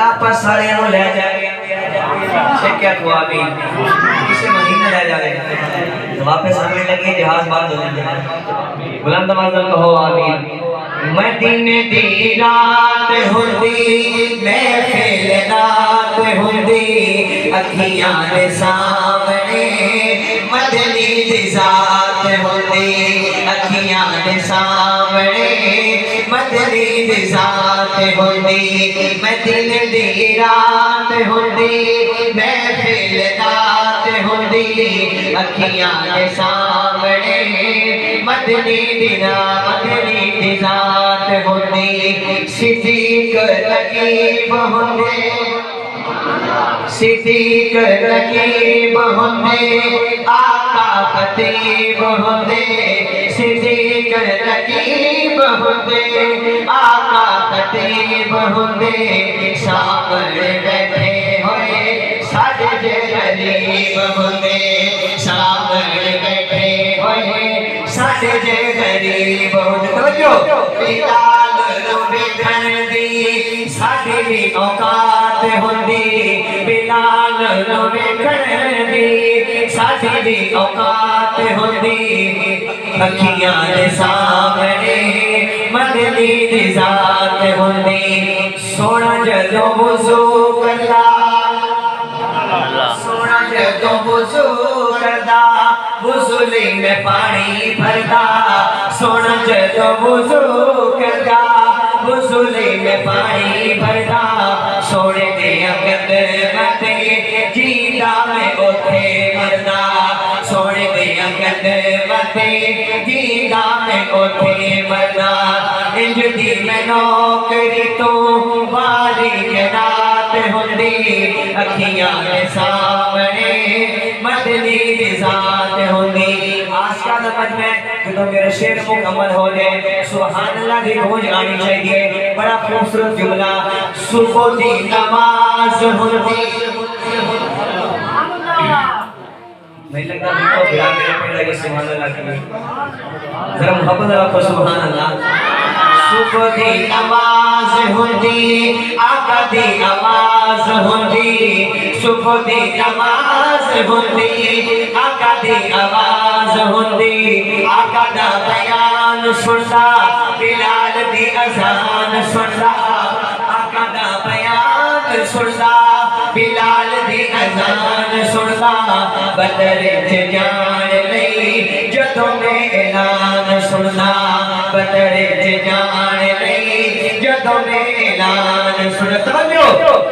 واپس سارے نو لے جائے کیا کو آمین کسے مدینہ لے جائے واپس آنے لگے جہاز بند ہو جائے بلند آواز کہو آمین مدینے دی رات ہوندی محفل رات ہوندی اکھیاں دے سامنے مدنی دی ذات ہوندی اکھیاں دے سامنے مدنی دی ذات ہوندی مدینے دی رات ہوندی محفل رات ہوندی اکھیاں دے سامنے مدنی دی ذات ہوندی صدیق رقیب ہوندے صدیق رقیب ہوندے آقا خطیب ہوندے صدیق رقیب ہوندے آقا خطیب ہوندے سامنے بیٹھے ہوئے ساڈے جے غریب ہوندے سامنے بیٹھے ہوئے ساڈے جے غریب ہوندے توجہ بلال نو ویکھن دی ساڈی بھی اوقات ہوندی بلال نو ویکھن دی ساڈی بھی اوقات ہوندی اکھیاں دے سامنے مدنی دی ذات ہوندی سونا جدوں وضو کردا سونا جدوں وضو کردا وضو لئی میں پانی بھردا سونا جدوں وضو کردا وضو لئی میں پانی بھردا سونے دیا قدمت جیندہ میں اوتھے مردا سونے دیا قدمت جیندہ میں اوتھے مردا انج دی میں نوکری تو باریک رات ہوندی اکھیاں دے سامنے مدنی دی ذات ہوندی آشکا نمت میں جدو میرے شعر مکمل ہو جائے سبحان اللہ دی گونج آنی چاہیے بڑا خوبصورت جملہ صبح دی نماز ہوندی میں لگتا ہے کہ بڑا میرے پڑھ لگے سبحان اللہ کی ذرا محبت رکھو سبحان اللہ صبح دی نماز ہوندی آقا دی آواز ہوندی صبح دی نماز ہوندی آقا دی آواز ہوندی آقا دا بیان سندا بلال دی اذان سندا آقا دا بیان سندا بلال دی اذان سندا بدر چ جان لئی جدوں میں اعلان سندا بدر چ جان لئی جدوں میں اعلان سندا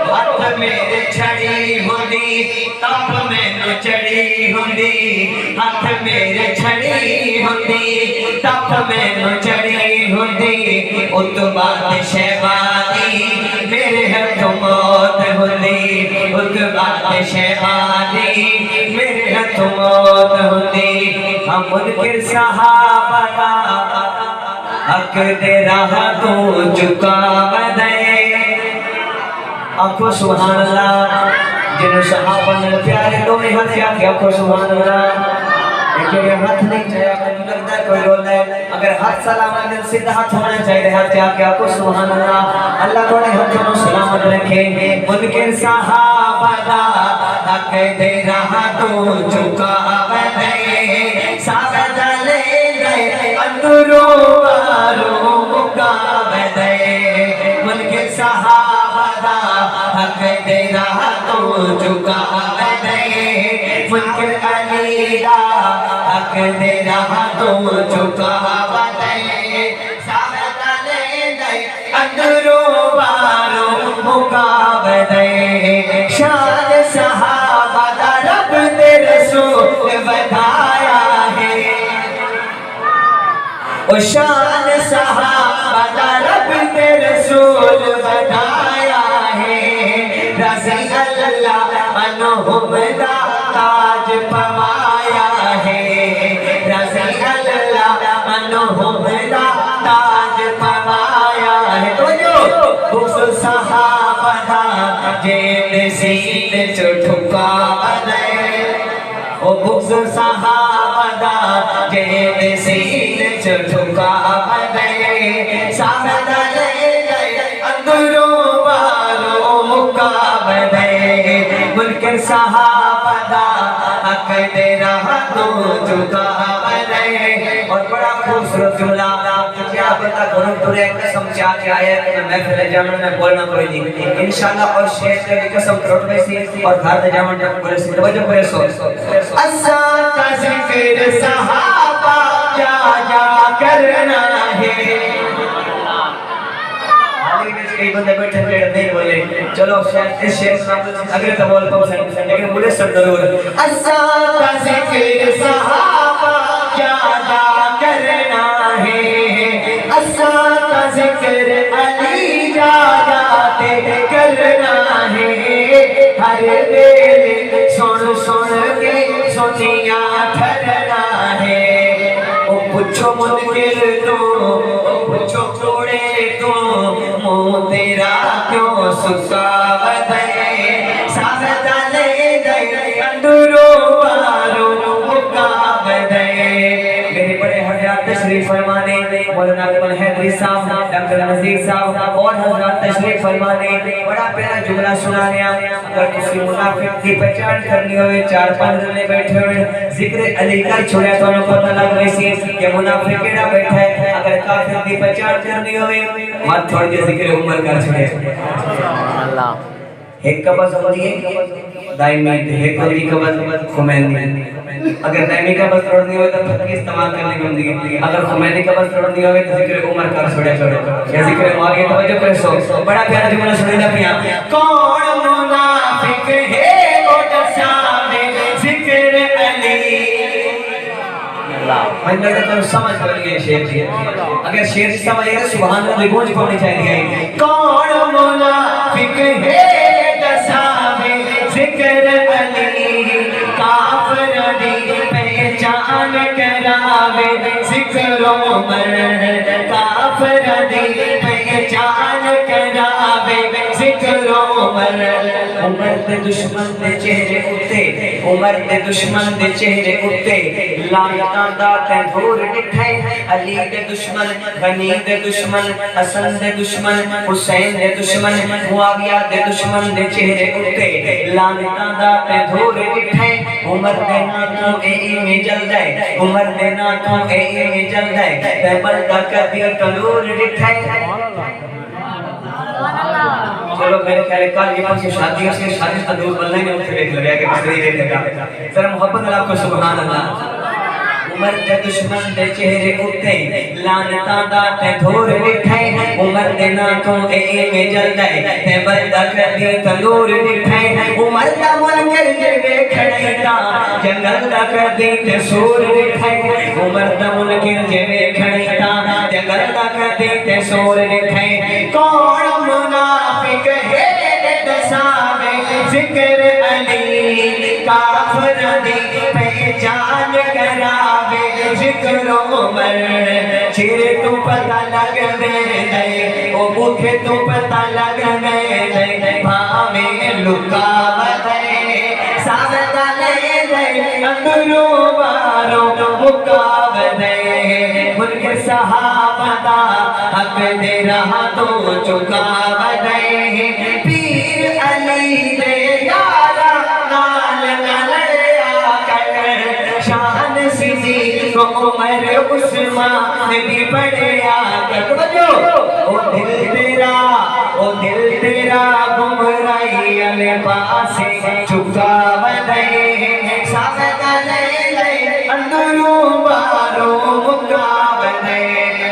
ہاتھ میرے چھڑی ہوندی تپ مینوں چڑی ہوندی ہاتھ میرے چھڑی ہوندی تپ مینوں چڑی ہوندی اتو بعد شہبانی میرے ہاتھوں موت ہوندی اتو بعد شہبانی میرے ہاتھوں موت ہوندی ہم منکر صحابہ دا حق دے راہ تو چکا بدے آنکھو سبحان اللہ جنہوں صحابہ نے پیارے دونوں ہاتھ آگے آنکھو سبحان اللہ ایک جگہ ہاتھ نہیں چاہے اگر لگتا ہے کوئی رول ہے اگر ہاتھ سلامت دل سیدھا ہاتھ ہونا چاہیے ہاتھ آگے آنکھو سبحان اللہ اللہ توڑے ہاتھوں کو سلامت رکھے منکر صحابہ دا حق دے راہ تو چکا بدے سابت لے لے اندروں باروں مقابدے منکر صحابہ دا حق دے راہ تو چکا بدے منکر علی دا حق دے راہ تو چکا بدے سابت لے لے اندروں باروں مقابدے شان صحابہ دا رب دے رسول بتایا ہے او شان صحابہ دا رب دے رسول بتایا ہے رضی اللہ عنہم دا تاج پمایا ہے رضی اللہ عنہم دا تاج پمایا ہے تو جو بغض صحابہ دا جیل سین چٹھکا بدے او بغض صحابہ دا جیل سین چٹھکا بدے سامدہ لے لے اندروں باروں کے صحابہ دا حق دے رہا تو چکا بنے. اور بڑا خوبصورت جملہ کیا پتا گھروں تورے قسم چاہ کے آئے کہ میں محفل جامن میں بولنا کوئی نہیں انشاءاللہ. اور شیخ سے بھی قسم کروٹ میں سی اور گھر جامن میں بولے سی توجہ کرے سو. اساں کا ذکر صحابہ جا جا کرنا ہے. کئی بندے بیٹھے بیٹھے نہیں بولے چلو اس شیخ نام اگلے تو بول پاؤں لیکن بولے سب ضرور. اساں کا ذکر صحابہ جا جا کرنا ہے. اساں کا ذکر علی جا جاتے کرنا ہے. ہر ویلے سن سن کے سنیاں ٹھہرنا ہے. او پوچھو منکر تو پوچھو توڑے تو منہ تیرا کیوں سکا بدے. سازدہ لے گئے اندروں باروں مکا بدے. میرے بڑے حضرات تشریف فرمانے مولانا اکمل حیدری صاحب ڈاکٹر نذیر صاحب اور حضرات تشریف فرمانے بڑا پیارا جملہ سنا رہے ہیں. اگر کسی منافق کی پہچان کرنی ہوئے چار پانچ جنے بیٹھے ہوئے ذکر علی کر چھوڑے تو انہوں پتہ لگ ویسی کہ منافق کیڑا بیٹھا ہے. اگر کافر کی پہچان کرنی ہوئے مت چھوڑ کے ذکر عمر کر چھوڑے. ایک قبض ہوتی ہے دائمی ایک ہوتی قبض خمینی. اگر دائمی قبض توڑنی ہوئے تو پھر استعمال کرنے کو ہوتی ہے. اگر خمینی قبض توڑنی ہوئے تو ذکر عمر کر چھوڑے چھوڑے یا ذکر معاویہ توجہ کرے سو. بڑا پیارا جملہ سنینا پیا. کون منافق ہے وہ دسانے ذکر علی. میں نے تو سمجھ پڑ گئی شیر جی. اگر شیر جی سمجھ گئے سبحان اللہ گونج پڑنی چاہیے. کون منافق ہے دسانے ذکر علی. کافر دی پہچان کراوے ذکر عمر. کافر دی پہچان کراوے ذکر عمر. عمر دے دشمن دے چہرے اتے عمر دے دشمن دے چہرے اتے لعنتاں دا تندور ڈٹھے. علی دے دشمن غنی دے دشمن حسن دے دشمن حسین دے دشمن معاویہ دے دشمن دے چہرے اتے لعنتاں دا تندور ڈٹھے. عمر دے ناتوں میں جلدا ہے. عمر دے ناتوں میں جلدا ہے. تے بلدا کبھی تندور ڈٹھے. چلو میرے خیال کل یہ پاس شادی اس کے شادی تندور بننا ہی نہیں اسے دیکھ لگا کہ کس طریقے دیکھے گا. ذرا محبت اللہ کو سبحان اللہ. عمر دے دشمن دے چہرے اتے لعنتاں دا تندور ڈٹھے. عمر دے ناتوں میں جلدا ہے. تے بلدا کبھی تندور ڈٹھے. عمر دا منکر جے ویکھڑے تا جنگل دا کبھی تے سور ڈٹھے. عمر دا منکر جے ویکھڑے تا جنگل دا کبھی تے سور ڈٹھے. کون منافق ہے دساوے ذکر علی. کافر دی پہچان کراوے ذکر عمر. چیر تو پتہ لگ دے او بوکھے تو پتہ لگ دے بھاوے لکا بدے. سازدہ لے دے اندروں باروں مکا بدے. ان کے صحابہ دا حق دے رہا تو چکا بدے. پیر علی دے یارا نال لڑیا کر. شان صدیق عمر عثمان بھی پڑھیا کر. او دل تیرا گمراہی الفاظ